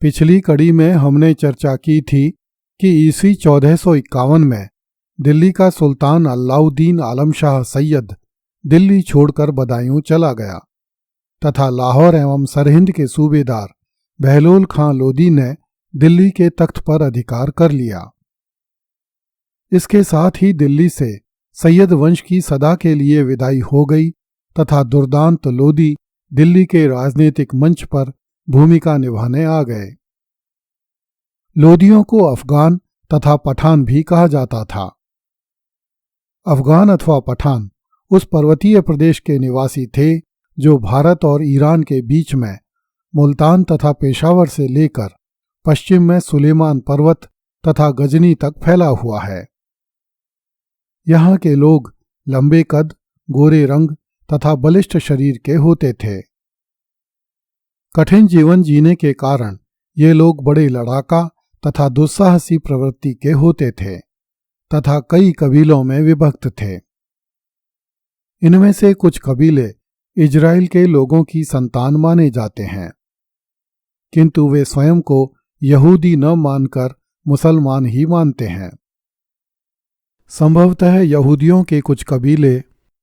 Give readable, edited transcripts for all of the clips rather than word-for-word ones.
पिछली कड़ी में हमने चर्चा की थी कि ईस्वी 1451 में दिल्ली का सुल्तान अलाउद्दीन आलम शाह सैयद दिल्ली छोड़कर बदायूं चला गया तथा लाहौर एवं सरहिंद के सूबेदार बहलोल खां लोदी ने दिल्ली के तख्त पर अधिकार कर लिया। इसके साथ ही दिल्ली से सैयद वंश की सदा के लिए विदाई हो गई तथा दुर्दांत लोदी दिल्ली के राजनीतिक मंच पर भूमिका निभाने आ गए। लोदियों को अफगान तथा पठान भी कहा जाता था। अफगान अथवा पठान उस पर्वतीय प्रदेश के निवासी थे जो भारत और ईरान के बीच में मुल्तान तथा पेशावर से लेकर पश्चिम में सुलेमान पर्वत तथा गजनी तक फैला हुआ है। यहाँ के लोग लंबे कद, गोरे रंग तथा बलिष्ठ शरीर के होते थे। कठिन जीवन जीने के कारण ये लोग बड़े लड़ाका तथा दुस्साहसी प्रवृत्ति के होते थे तथा कई कबीलों में विभक्त थे। इनमें से कुछ कबीले इजराइल के लोगों की संतान माने जाते हैं, किंतु वे स्वयं को यहूदी न मानकर मुसलमान ही मानते हैं। संभवतः यहूदियों के कुछ कबीले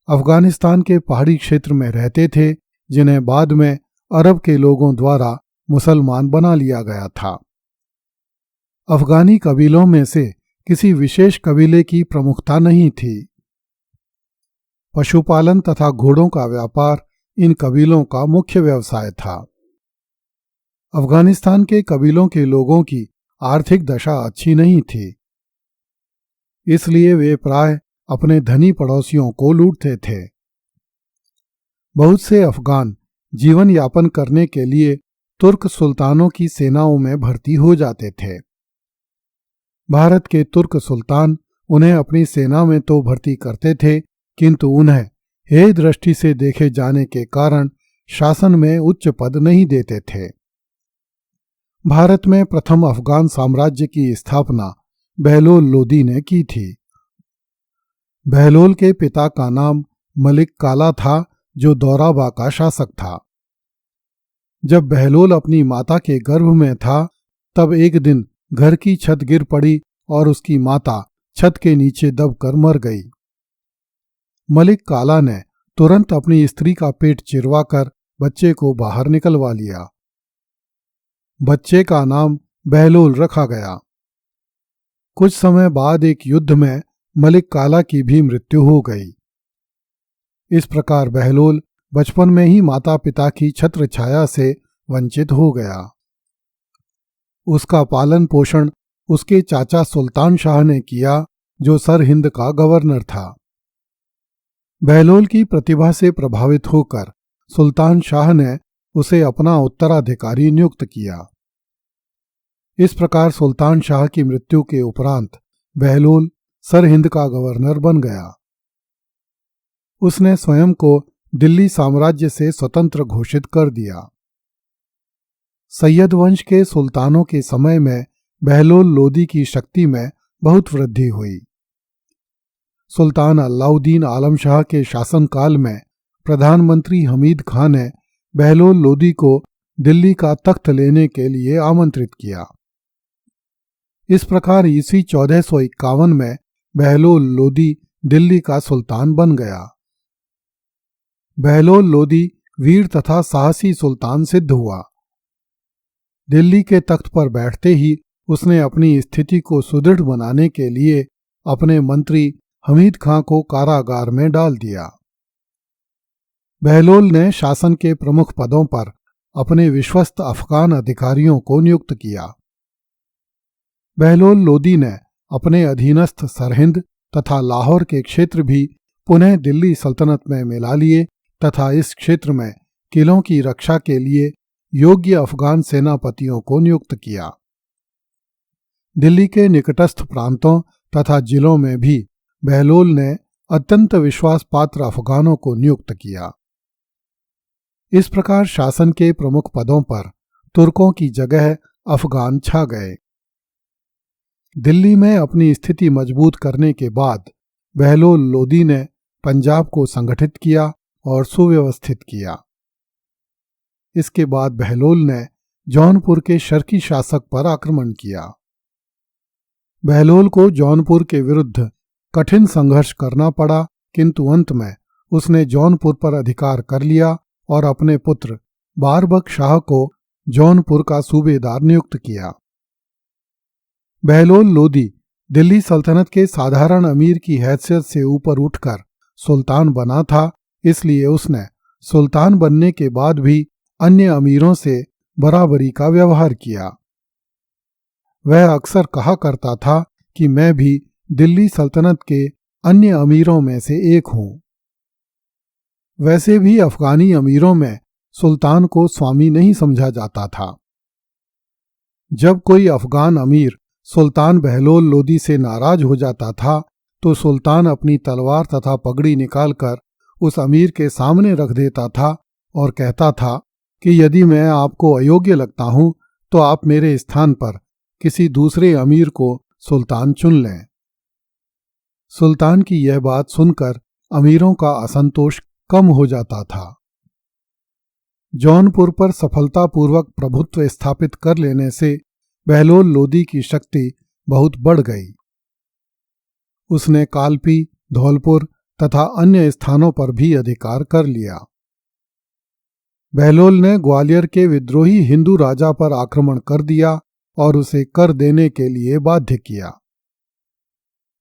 अफगानिस्तान के पहाड़ी क्षेत्र में रहते थे, जिन्हें बाद में अरब के लोगों द्वारा मुसलमान बना लिया गया था। अफगानी कबीलों में से किसी विशेष कबीले की प्रमुखता नहीं थी। पशुपालन तथा घोड़ों का व्यापार इन कबीलों का मुख्य व्यवसाय था। अफगानिस्तान के कबीलों के लोगों की आर्थिक दशा अच्छी नहीं थी, इसलिए वे प्राय अपने धनी पड़ोसियों को लूटते थे। बहुत से अफगान जीवन यापन करने के लिए तुर्क सुल्तानों की सेनाओं में भर्ती हो जाते थे। भारत के तुर्क सुल्तान उन्हें अपनी सेना में तो भर्ती करते थे, किंतु उन्हें हेय दृष्टि से देखे जाने के कारण शासन में उच्च पद नहीं देते थे। भारत में प्रथम अफगान साम्राज्य की स्थापना बहलोल लोदी ने की थी। बहलोल के पिता का नाम मलिक काला था, जो दौराबा का शासक था। जब बहलोल अपनी माता के गर्भ में था, तब एक दिन घर की छत गिर पड़ी और उसकी माता छत के नीचे दबकर मर गई। मलिक काला ने तुरंत अपनी स्त्री का पेट चिरवाकर बच्चे को बाहर निकलवा लिया। बच्चे का नाम बहलोल रखा गया। कुछ समय बाद एक युद्ध में मलिक काला की भी मृत्यु हो गई। इस प्रकार बहलोल बचपन में ही माता पिता की छत्र छाया से वंचित हो गया। उसका पालन पोषण उसके चाचा सुल्तान शाह ने किया, जो सरहिंद का गवर्नर था। बहलोल की प्रतिभा से प्रभावित होकर सुल्तान शाह ने उसे अपना उत्तराधिकारी नियुक्त किया। इस प्रकार सुल्तान शाह की मृत्यु के उपरांत बहलोल सरहिंद का गवर्नर बन गया। उसने स्वयं को दिल्ली साम्राज्य से स्वतंत्र घोषित कर दिया। सैयद वंश के सुल्तानों के समय में बहलोल लोदी की शक्ति में बहुत वृद्धि हुई। सुल्तान अलाउद्दीन आलम शाह के शासनकाल में प्रधानमंत्री हमीद खां ने बहलोल लोदी को दिल्ली का तख्त लेने के लिए आमंत्रित किया। इस प्रकार ईस्वी 1451 में बहलोल लोदी दिल्ली का सुल्तान बन गया। बहलोल लोदी वीर तथा साहसी सुल्तान सिद्ध हुआ। दिल्ली के तख्त पर बैठते ही उसने अपनी स्थिति को सुदृढ़ बनाने के लिए अपने मंत्री हमीद खां को कारागार में डाल दिया। बहलोल ने शासन के प्रमुख पदों पर अपने विश्वस्त अफगान अधिकारियों को नियुक्त किया। बहलोल लोदी ने अपने अधीनस्थ सरहिंद तथा लाहौर के क्षेत्र भी पुनः दिल्ली सल्तनत में मिला लिए तथा इस क्षेत्र में किलों की रक्षा के लिए योग्य अफगान सेनापतियों को नियुक्त किया। दिल्ली के निकटस्थ प्रांतों तथा जिलों में भी बहलोल ने अत्यंत विश्वास पात्र अफगानों को नियुक्त किया। इस प्रकार शासन के प्रमुख पदों पर तुर्कों की जगह अफगान छा गए। दिल्ली में अपनी स्थिति मजबूत करने के बाद बहलोल लोदी ने पंजाब को संगठित किया और सुव्यवस्थित किया। इसके बाद बहलोल ने जौनपुर के शर्की शासक पर आक्रमण किया। बहलोल को जौनपुर के विरुद्ध कठिन संघर्ष करना पड़ा, किंतु अंत में उसने जौनपुर पर अधिकार कर लिया और अपने पुत्र बारबक शाह को जौनपुर का सूबेदार नियुक्त किया। बहलोल लोदी दिल्ली सल्तनत के साधारण अमीर की हैसियत से ऊपर उठकर सुल्तान बना था, इसलिए उसने सुल्तान बनने के बाद भी अन्य अमीरों से बराबरी का व्यवहार किया। वह अक्सर कहा करता था कि मैं भी दिल्ली सल्तनत के अन्य अमीरों में से एक हूं। वैसे भी अफगानी अमीरों में सुल्तान को स्वामी नहीं समझा जाता था। जब कोई अफगान अमीर सुल्तान बहलोल लोदी से नाराज हो जाता था तो सुल्तान अपनी तलवार तथा पगड़ी निकालकर उस अमीर के सामने रख देता था और कहता था कि यदि मैं आपको अयोग्य लगता हूं तो आप मेरे स्थान पर किसी दूसरे अमीर को सुल्तान चुन लें। सुल्तान की यह बात सुनकर अमीरों का असंतोष कम हो जाता था। जौनपुर पर सफलतापूर्वक प्रभुत्व स्थापित कर लेने से बहलोल लोदी की शक्ति बहुत बढ़ गई। उसने कालपी, धौलपुर तथा अन्य स्थानों पर भी अधिकार कर लिया। बहलोल ने ग्वालियर के विद्रोही हिंदू राजा पर आक्रमण कर दिया और उसे कर देने के लिए बाध्य किया।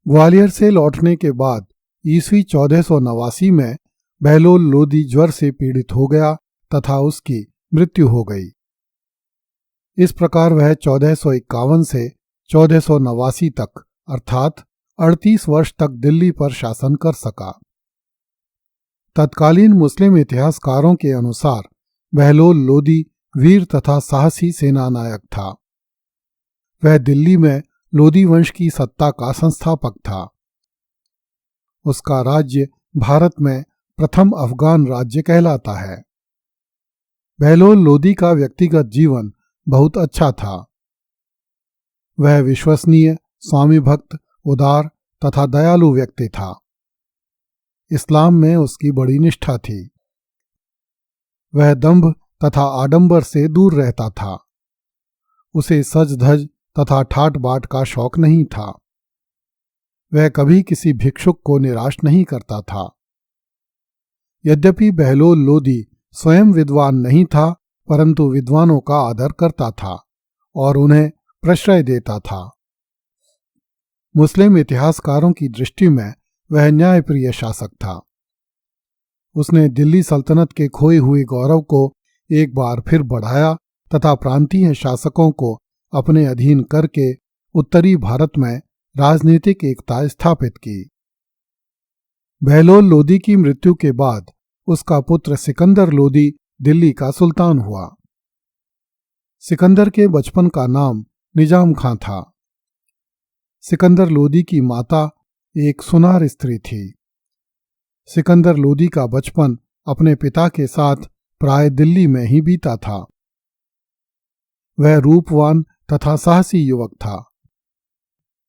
ग्वालियर से लौटने के बाद ईस्वी 1489 में बहलोल लोदी ज्वर से पीड़ित हो गया तथा उसकी मृत्यु हो गई। इस प्रकार वह 1451 से 1489 तक अर्थात 38 वर्ष तक दिल्ली पर शासन कर सका। तत्कालीन मुस्लिम इतिहासकारों के अनुसार बहलोल लोदी वीर तथा साहसी सेनानायक था। वह दिल्ली में लोदी वंश की सत्ता का संस्थापक था। उसका राज्य भारत में प्रथम अफगान राज्य कहलाता है। बहलोल लोदी का व्यक्तिगत जीवन बहुत अच्छा था। वह विश्वसनीय, स्वामी भक्त, उदार तथा दयालु व्यक्ति था। इस्लाम में उसकी बड़ी निष्ठा थी। वह दंभ तथा आडंबर से दूर रहता था। उसे सज धज तथा ठाट बाट का शौक नहीं था। वह कभी किसी भिक्षुक को निराश नहीं करता था। यद्यपि बहलोल लोदी स्वयं विद्वान नहीं था, परंतु विद्वानों का आदर करता था और उन्हें प्रश्रय देता था। मुस्लिम इतिहासकारों की दृष्टि में वह न्यायप्रिय शासक था। उसने दिल्ली सल्तनत के खोए हुए गौरव को एक बार फिर बढ़ाया तथा प्रांतीय शासकों को अपने अधीन करके उत्तरी भारत में राजनीतिक एकता स्थापित की। बहलोल लोदी की मृत्यु के बाद उसका पुत्र सिकंदर लोदी दिल्ली का सुल्तान हुआ। सिकंदर के बचपन का नाम निजाम खां था। सिकंदर लोदी की माता एक सुनार स्त्री थी। सिकंदर लोदी का बचपन अपने पिता के साथ प्राय दिल्ली में ही बीता था। वह रूपवान तथा साहसी युवक था।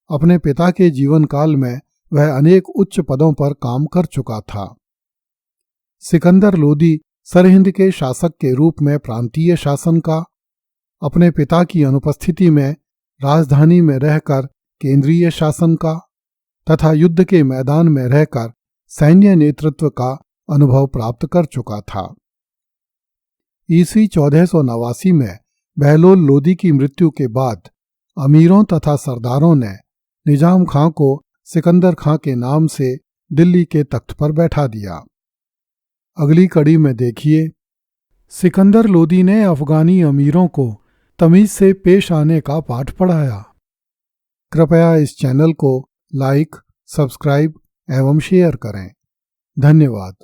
अपने पिता के जीवन काल में वह अनेक उच्च पदों पर काम कर चुका था। सिकंदर लोदी सरहिंद के शासक के रूप में प्रांतीय शासन का, अपने पिता की अनुपस्थिति में राजधानी में रहकर केंद्रीय शासन का तथा युद्ध के मैदान में रहकर सैन्य नेतृत्व का अनुभव प्राप्त कर चुका था। ईस्वी 1489 में बहलोल लोदी की मृत्यु के बाद अमीरों तथा सरदारों ने निजाम खां को सिकंदर खां के नाम से दिल्ली के तख्त पर बैठा दिया। अगली कड़ी में देखिए, सिकंदर लोदी ने अफगानी अमीरों को तमीज से पेश आने का पाठ पढ़ाया। कृपया इस चैनल को लाइक, सब्सक्राइब एवं शेयर करें। धन्यवाद।